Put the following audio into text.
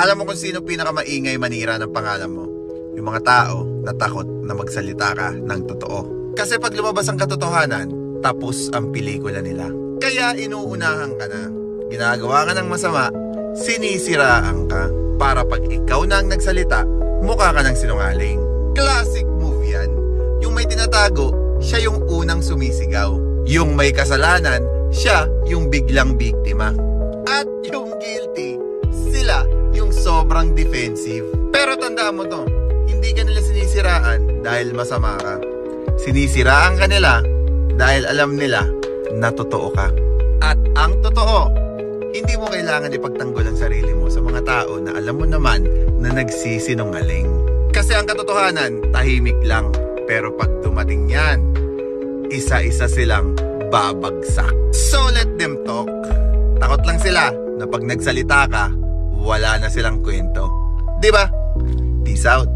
Alam mo kung sino pinakamaingay manira ng pangalan mo? Yung mga tao na takot na magsalita ka ng totoo. Kasi pag lumabas ang katotohanan, tapos ang pelikula nila. Kaya inuunahan ka na. Ginagawa ka ng masama, sinisiraan ka. Para pag ikaw na ang nagsalita, mukha ka ng sinungaling. Classic move yan. Yung may tinatago, siya yung unang sumisigaw. Yung may kasalanan, siya yung biglang biktima. At yung guilty, sila yung sobrang defensive. Pero tandaan mo to, hindi ka nila sinisiraan dahil masama ka. Sinisiraan ka nila dahil alam nila na totoo ka. At ang totoo, hindi mo kailangan ipagtanggol ang sarili mo sa mga tao na alam mo naman na nagsisinungaling. Kasi ang katotohanan, tahimik lang. Pero pag dumating yan, isa-isa silang babagsak. So let them talk. Takot lang sila na pag nagsalita ka, wala na silang kwento. Diba? Peace out.